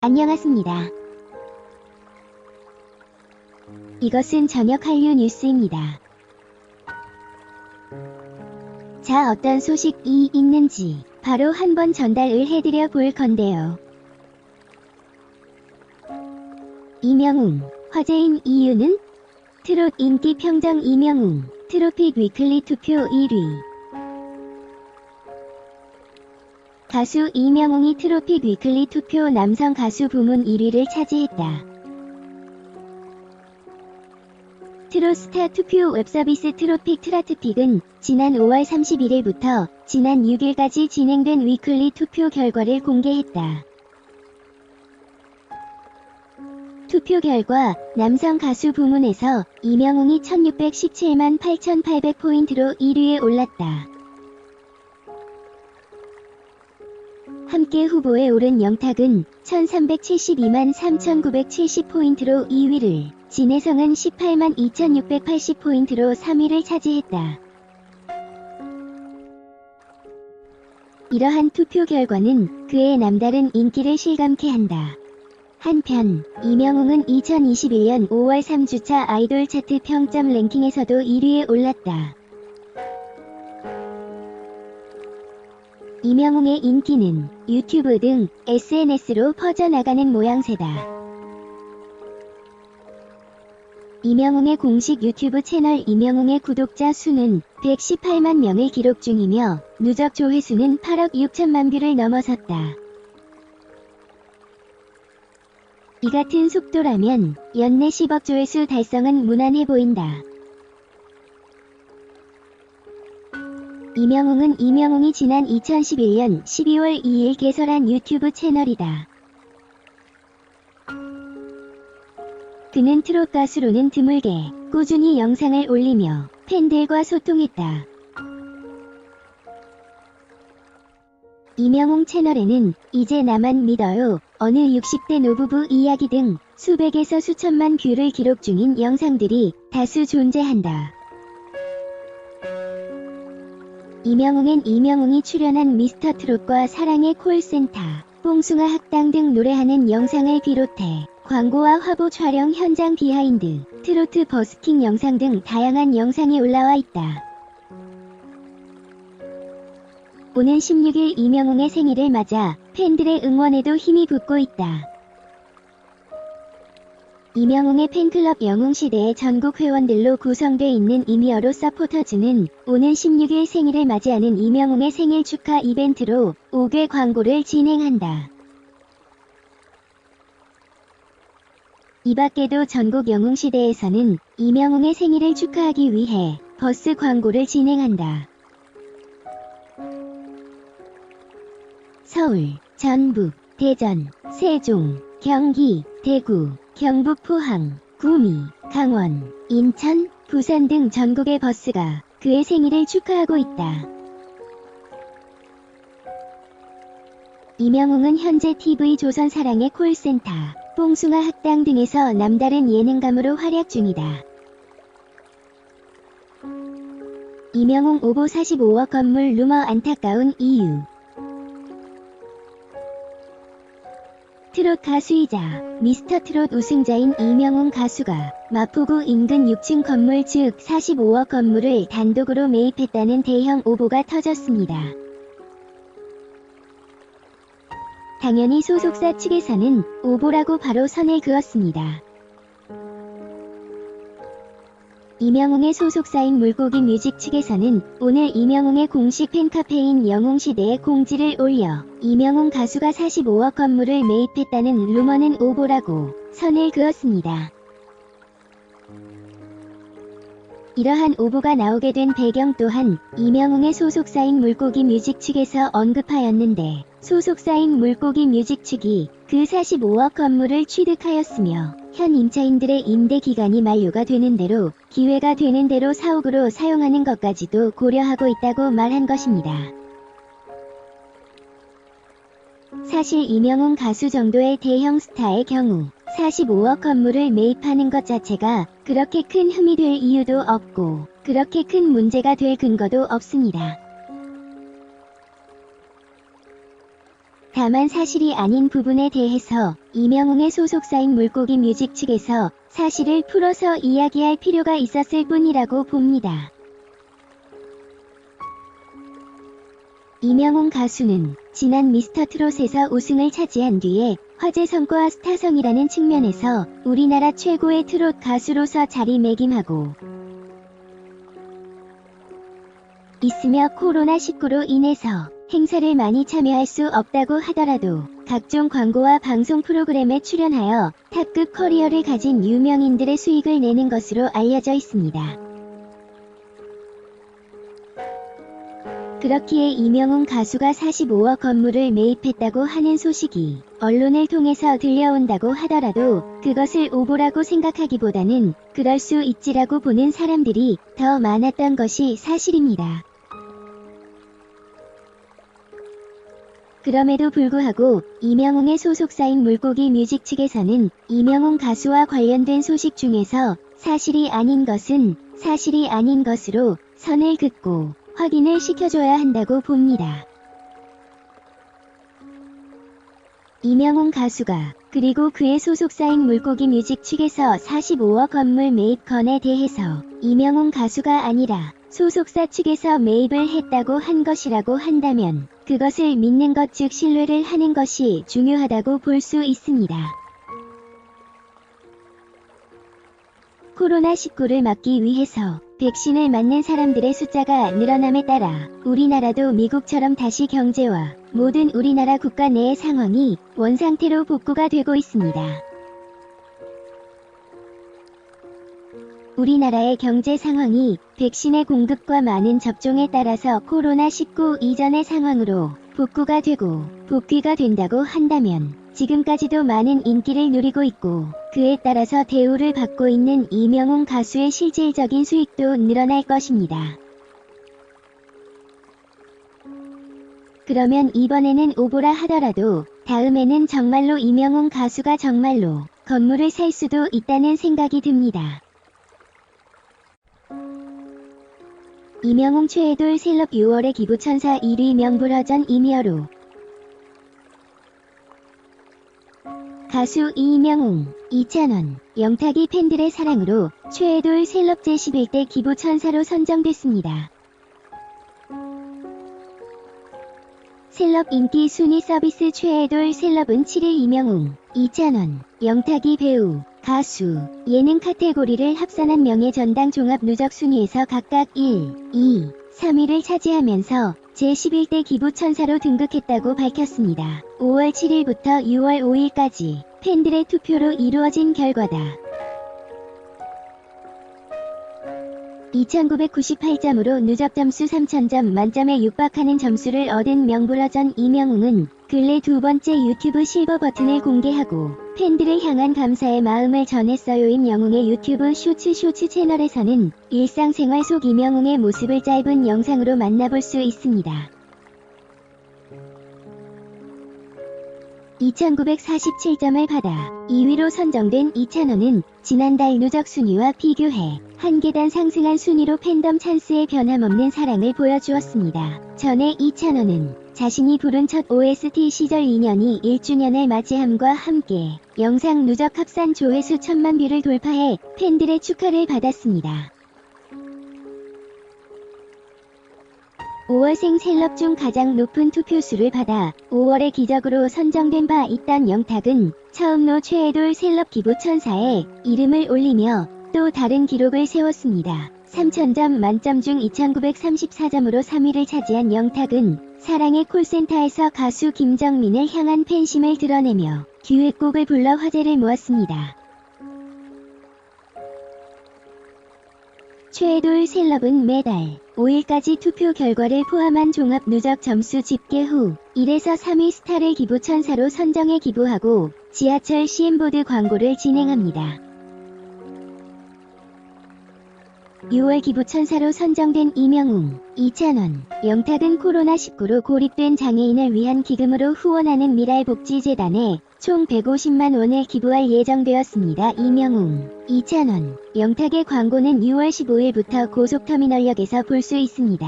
안녕하십니다. 이것은 저녁 한류 뉴스입니다. 자, 어떤 소식이 있는지 바로 한번 전달을 해드려 볼 건데요. 이명웅, 화제인 이유는? 트롯 인기 평정 이명웅, 트로픽 위클리 투표 1위. 가수 이명웅이 트로픽 위클리 투표 남성 가수 부문 1위를 차지했다. 트롯스타 투표 웹서비스 트로픽 트라트픽은 지난 5월 31일부터 지난 6일까지 진행된 위클리 투표 결과를 공개했다. 투표 결과 남성 가수 부문에서 이명웅이 1617만 8800포인트로 1위에 올랐다. 함께 후보에 오른 영탁은 1372만 3970포인트로 2위를, 진혜성은 18만 2680포인트로 3위를 차지했다. 이러한 투표 결과는 그의 남다른 인기를 실감케 한다. 한편 이명웅은 2021년 5월 3주차 아이돌 차트 평점 랭킹에서도 1위에 올랐다. 이명웅의 인기는 유튜브 등 SNS로 퍼져나가는 모양새다. 이명웅의 공식 유튜브 채널 이명웅의 구독자 수는 118만 명을 기록 중이며 누적 조회수는 8억 6천만 뷰를 넘어섰다. 이 같은 속도라면 연내 10억 조회수 달성은 무난해 보인다. 이명웅이 지난 2011년 12월 2일 개설한 유튜브 채널이다. 그는 트롯 가수로는 드물게 꾸준히 영상을 올리며 팬들과 소통했다. 이명웅 채널에는 이제 나만 믿어요, 어느 60대 노부부 이야기 등 수백에서 수천만 뷰를 기록 중인 영상들이 다수 존재한다. 이명웅이 출연한 미스터 트롯과 사랑의 콜센터, 뽕숭아 학당 등 노래하는 영상을 비롯해 광고와 화보 촬영 현장 비하인드, 트로트 버스킹 영상 등 다양한 영상이 올라와 있다. 오는 16일 이명웅의 생일을 맞아 팬들의 응원에도 힘이 붙고 있다. 이명웅의 팬클럽 영웅시대의 전국 회원들로 구성돼 있는 이미어로 서포터즈는 오는 16일 생일을 맞이하는 이명웅의 생일 축하 이벤트로 5개 광고를 진행한다. 이 밖에도 전국 영웅시대에서는 이명웅의 생일을 축하하기 위해 버스 광고를 진행한다. 서울, 전북, 대전, 세종, 경기, 대구, 경북 포항, 구미, 강원, 인천, 부산 등 전국의 버스가 그의 생일을 축하하고 있다. 이명웅은 현재 TV조선 사랑의 콜센터, 뽕숭아 학당 등에서 남다른 예능감으로 활약 중이다. 이명웅 오보 45억 건물 루머 안타까운 이유. 트롯 가수이자 미스터 트롯 우승자인 이명웅 가수가 마포구 인근 6층 건물 즉 45억 건물을 단독으로 매입했다는 대형 오보가 터졌습니다. 당연히 소속사 측에서는 오보라고 바로 선을 그었습니다. 이명웅의 소속사인 물고기 뮤직 측에서는 오늘 이명웅의 공식 팬카페인 영웅시대에 공지를 올려 이명웅 가수가 45억 건물을 매입했다는 루머는 오보라고 선을 그었습니다. 이러한 오보가 나오게 된 배경 또한 이명웅의 소속사인 물고기 뮤직 측에서 언급하였는데, 소속사인 물고기 뮤직 측이 그 45억 건물을 취득하였으며 현 임차인들의 임대 기간이 만료가 되는 대로 기회가 되는 대로 사옥으로 사용하는 것까지도 고려하고 있다고 말한 것입니다. 사실 이명웅 가수 정도의 대형 스타의 경우 45억 건물을 매입하는 것 자체가 그렇게 큰 흠이 될 이유도 없고 그렇게 큰 문제가 될 근거도 없습니다. 다만 사실이 아닌 부분에 대해서 이명웅의 소속사인 물고기 뮤직 측에서 사실을 풀어서 이야기할 필요가 있었을 뿐이라고 봅니다. 이명웅 가수는 지난 미스터트롯에서 우승을 차지한 뒤에 화제성과 스타성이라는 측면에서 우리나라 최고의 트롯 가수로서 자리매김하고 있으며 코로나19로 인해서 행사를 많이 참여할 수 없다고 하더라도 각종 광고와 방송 프로그램에 출연하여 탑급 커리어를 가진 유명인들의 수익을 내는 것으로 알려져 있습니다. 그렇기에 이명웅 가수가 45억 건물을 매입했다고 하는 소식이 언론을 통해서 들려온다고 하더라도 그것을 오보라고 생각하기보다는 그럴 수 있지라고 보는 사람들이 더 많았던 것이 사실입니다. 그럼에도 불구하고 이명웅의 소속사인 물고기 뮤직 측에서는 이명웅 가수와 관련된 소식 중에서 사실이 아닌 것은 사실이 아닌 것으로 선을 긋고 확인을 시켜줘야 한다고 봅니다. 이명웅 가수가 그리고 그의 소속사인 물고기 뮤직 측에서 45억 건물 매입 건에 대해서 이명웅 가수가 아니라 소속사 측에서 매입을 했다고 한 것이라고 한다면 그것을 믿는 것, 즉 신뢰를 하는 것이 중요하다고 볼 수 있습니다. 코로나19를 막기 위해서 백신을 맞는 사람들의 숫자가 늘어남에 따라 우리나라도 미국처럼 다시 경제와 모든 우리나라 국가 내의 상황이 원상태로 복구가 되고 있습니다. 우리나라의 경제 상황이 백신의 공급과 많은 접종에 따라서 코로나19 이전의 상황으로 복구가 되고 복귀가 된다고 한다면 지금까지도 많은 인기를 누리고 있고 그에 따라서 대우를 받고 있는 이명웅 가수의 실질적인 수익도 늘어날 것입니다. 그러면 이번에는 오보라 하더라도 다음에는 정말로 이명웅 가수가 정말로 건물을 살 수도 있다는 생각이 듭니다. 이명웅 최애돌 셀럽 6월의 기부천사 1위 명불허전 임여로 가수 이명웅 2,000원 영탁이 팬들의 사랑으로 최애돌 셀럽 제11대 기부천사로 선정됐습니다. 셀럽 인기 순위 서비스 최애돌 셀럽은 7일 이명웅 2,000원 영탁이 배우 가수, 예능 카테고리를 합산한 명예전당 종합 누적 순위에서 각각 1, 2, 3위를 차지하면서 제11대 기부천사로 등극했다고 밝혔습니다. 5월 7일부터 6월 5일까지 팬들의 투표로 이루어진 결과다. 2998점으로 누적 점수 3000점 만점에 육박하는 점수를 얻은 명불허전 이명웅은 근래 두 번째 유튜브 실버 버튼을 공개하고 팬들을 향한 감사의 마음을 전했어요. 임영웅의 유튜브 쇼츠 채널에서는 일상생활 속 이명웅의 모습을 짧은 영상으로 만나볼 수 있습니다. 2947점을 받아 2위로 선정된 2,000원은 지난달 누적 순위와 비교해 한 계단 상승한 순위로 팬덤 찬스의 변함없는 사랑을 보여주었습니다. 전에 2,000원은 자신이 부른 첫 OST 시절 2년이 1주년을 맞이함과 함께 영상 누적 합산 조회수 1000만 뷰를 돌파해 팬들의 축하를 받았습니다. 5월생 셀럽 중 가장 높은 투표수를 받아 5월에 기적으로 선정된 바 있던 영탁은 처음로 최애돌 셀럽 기부천사에 이름을 올리며 또 다른 기록을 세웠습니다. 3000점 만점 중 2934점으로 3위를 차지한 영탁은 사랑의 콜센터에서 가수 김정민을 향한 팬심을 드러내며 듀엣곡을 불러 화제를 모았습니다. 최애돌 셀럽은 매달 5일까지 투표 결과를 포함한 종합 누적 점수 집계 후 1에서 3위 스타를 기부천사로 선정해 기부하고 지하철 CM보드 광고를 진행합니다. 6월 기부천사로 선정된 이명웅 2,000원 영탁은 코로나19로 고립된 장애인을 위한 기금으로 후원하는 미랄복지재단에 총 150만 원을 기부할 예정되었습니다. 이명웅 2,000원 영탁의 광고는 6월 15일부터 고속터미널역에서 볼 수 있습니다.